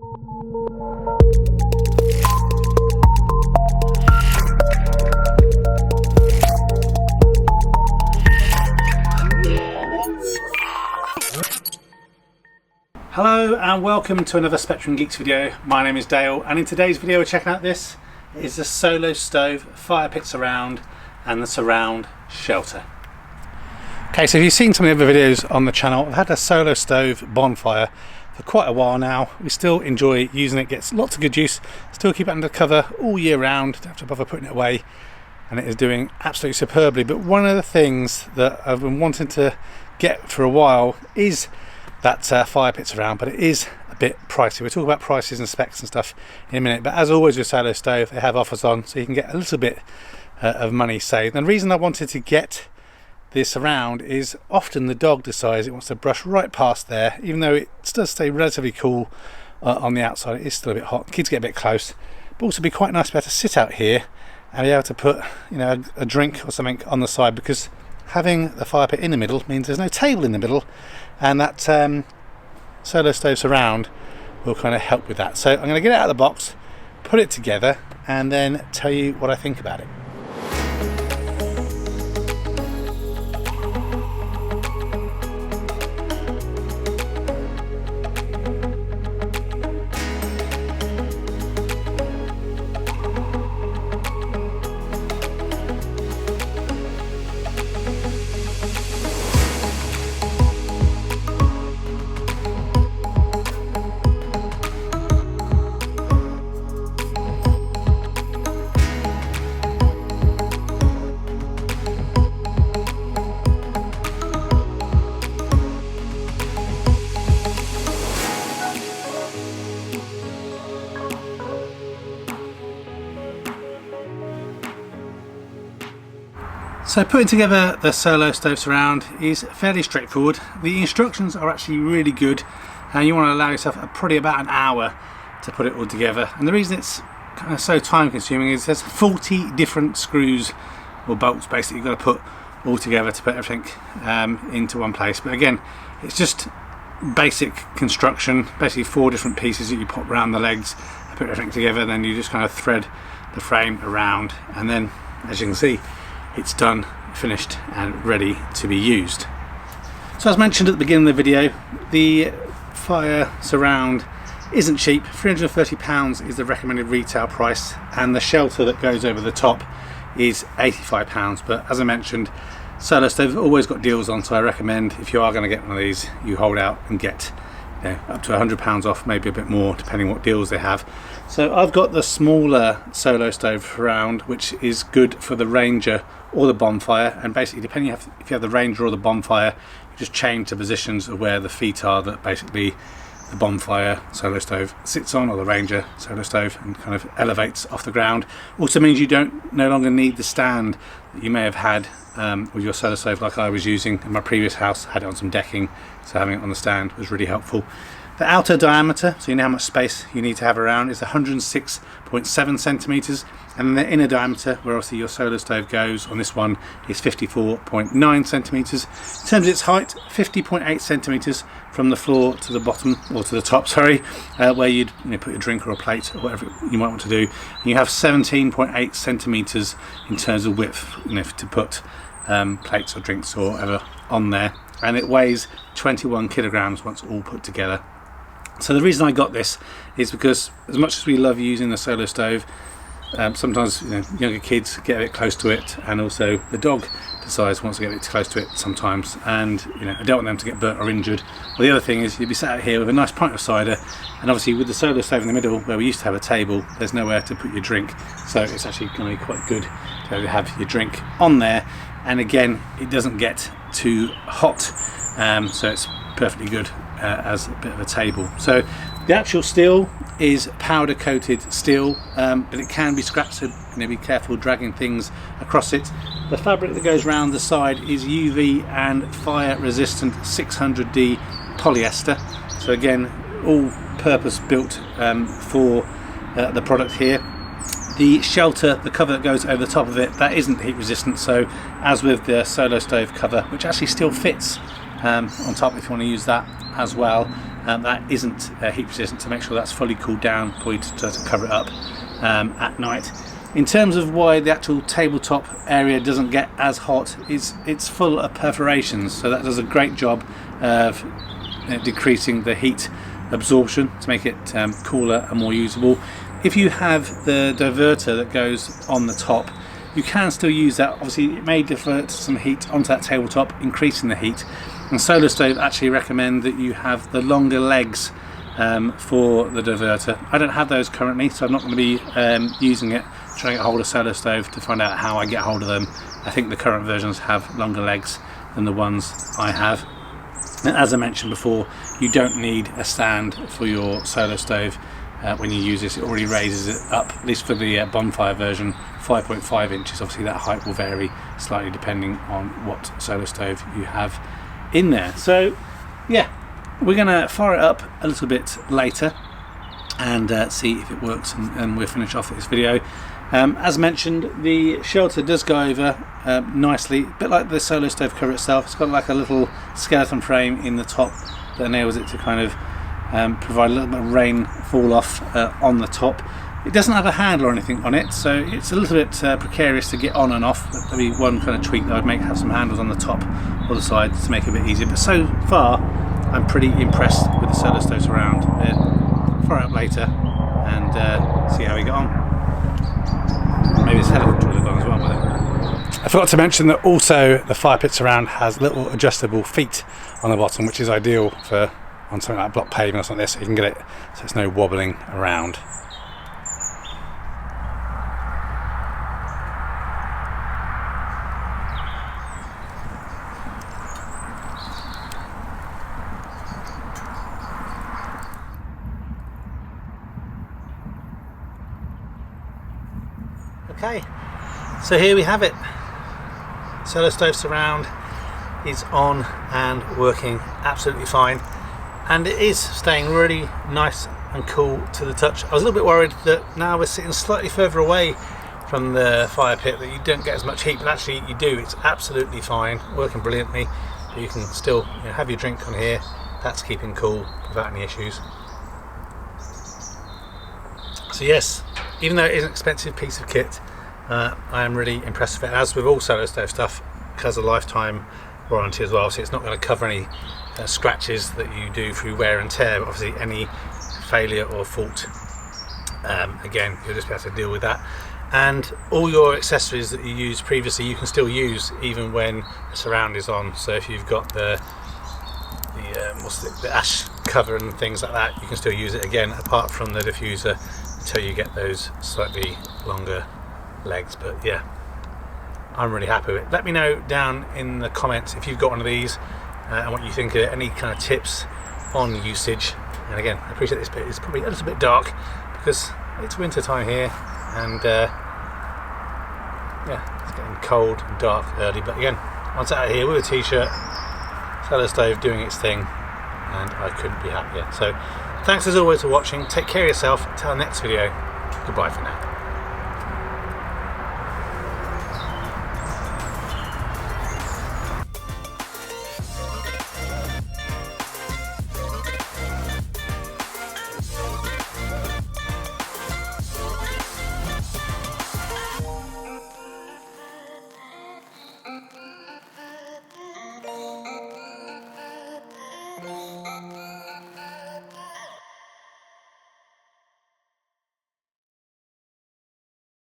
Hello and welcome to another Spectrum Geeks video. My name is Dale, and in today's video we're checking out this is the SoloStove Firepit Surround and the Surround Shelter. Okay, so if you've seen some of the other videos on the channel, I've had a SoloStove Bonfire for quite a while now. We still enjoy using it, gets lots of good use, still keep it under cover all year round, don't have to bother putting it away, and it is doing absolutely superbly. But one of the things that I've been wanting to get for a while is that Firepit Surround, but it is a bit pricey. We'll talk about prices and specs and stuff in a minute, but as always with SoloStove, they have offers on, so you can get a little bit of money saved. And the reason I wanted to get this around is often the dog decides it wants to brush right past there, even though it does stay relatively cool on the outside. It is still a bit hot, kids get a bit close, but also be quite nice to be able to sit out here and be able to put, you know, a drink or something on the side, because having the fire pit in the middle means there's no table in the middle, and that SoloStove Surround will kind of help with that. So I'm going to get it out of the box, put it together, and then tell you what I think about it. So putting together the SoloStove Surround is fairly straightforward. The instructions are actually really good, and you want to allow yourself probably about an hour to put it all together. And the reason it's kind of so time consuming is there's 40 different screws or bolts basically you've got to put all together to put everything into one place. But again, it's just basic construction, basically 4 different pieces that you pop around the legs and put everything together, then you just kind of thread the frame around, and then as you can see, it's done, finished and ready to be used. So as mentioned at the beginning of the video, the Fire Surround isn't cheap. £330 is the recommended retail price, and the shelter that goes over the top is £85. But as I mentioned, SoloStove have always got deals on, so I recommend if you are going to get one of these, you hold out and get, you know, up to £100 off, maybe a bit more depending what deals they have. So I've got the smaller SoloStove Surround, which is good for the Ranger or the Bonfire, and basically depending if you have the Ranger or the Bonfire, you just change the positions of where the feet are that basically the Bonfire SoloStove sits on, or the Ranger SoloStove, and kind of elevates off the ground. Also means you no longer need the stand that you may have had with your SoloStove, like I was using in my previous house. I had it on some decking, so having it on the stand was really helpful. The outer diameter, so you know how much space you need to have around, is 106.7 centimeters, and the inner diameter, where obviously your SoloStove goes on this one, is 54.9 centimeters. In terms of its height, 50.8 centimeters from the floor to the bottom, or to the top, sorry, where you'd put your drink or a plate or whatever you might want to do. And you have 17.8 centimeters in terms of width, to put plates or drinks or whatever on there, and it weighs 21 kilograms once all put together. So the reason I got this is because, as much as we love using the SoloStove, sometimes younger kids get a bit close to it, and also the dog decides wants to get a bit close to it sometimes, and I don't want them to get burnt or injured. Well, the other thing is you'd be sat out here with a nice pint of cider, and obviously with the SoloStove in the middle where we used to have a table, there's nowhere to put your drink, so it's actually going to be quite good to be able to have your drink on there. And again, it doesn't get too hot, so it's perfectly good as a bit of a table. So the actual steel is powder coated steel, but it can be scratched, so be careful dragging things across it. The fabric that goes around the side is UV and fire resistant 600D polyester, so again all purpose built for the product here. The shelter, the cover that goes over the top of it, that isn't heat resistant, so as with the SoloStove cover, which actually still fits on top if you want to use that as well, that isn't heat resistant, to make sure that's fully cooled down for you to cover it up at night. In terms of why the actual tabletop area doesn't get as hot, it's full of perforations, so that does a great job of decreasing the heat absorption to make it cooler and more usable. If you have the diverter that goes on the top, you can still use that. Obviously it may divert some heat onto that tabletop, increasing the heat, and SoloStove actually recommend that you have the longer legs for the diverter. I don't have those currently, so I'm not going to be using it, trying to get hold of SoloStove to find out how I get hold of them. I think the current versions have longer legs than the ones I have. And as I mentioned before, you don't need a stand for your SoloStove when you use this. It already raises it up, at least for the Bonfire version, 5.5 inches. Obviously that height will vary slightly depending on what SoloStove you have in there. So yeah, we're going to fire it up a little bit later and see if it works, and we'll finish off this video. As mentioned, the shelter does go over nicely, a bit like the SoloStove cover itself. It's got like a little skeleton frame in the top that enables it to kind of provide a little bit of rain fall off on the top. It doesn't have a handle or anything on it, so it's a little bit precarious to get on and off. That'd be one kind of tweak that I'd make, have some handles on the top or the sides to make it a bit easier. But so far, I'm pretty impressed with the SoloStove Surround. Fire it up later and see how we get on. Maybe this helicopter will have gone as well with it. I forgot to mention that also the Firepit Surround has little adjustable feet on the bottom, which is ideal for on something like block pavement or something like this, so you can get it so it's no wobbling around. Okay, so here we have it. SoloStove Surround is on and working absolutely fine, and it is staying really nice and cool to the touch. I was a little bit worried that now we're sitting slightly further away from the fire pit that you don't get as much heat, but actually you do. It's absolutely fine, working brilliantly. You can still have your drink on here. That's keeping cool without any issues. So yes, even though it is an expensive piece of kit, I am really impressed with it, as with all SoloStove stuff. It has a lifetime warranty as well, so it's not going to cover any scratches that you do through wear and tear, but obviously any failure or fault, again, you'll just be able to deal with that. And all your accessories that you used previously, you can still use even when the Surround is on. So if you've got the ash cover and things like that, you can still use it again, apart from the diffuser, until you get those slightly longer legs. But yeah, I'm really happy with it. Let me know down in the comments if you've got one of these and what you think of it, any kind of tips on usage. And again, I appreciate this bit is probably a little bit dark because it's winter time here, and yeah, it's getting cold and dark early. But again, once out of here with a t-shirt, SoloStove doing its thing, and I couldn't be happier. So thanks as always for watching. Take care of yourself. Until our next video, goodbye for now.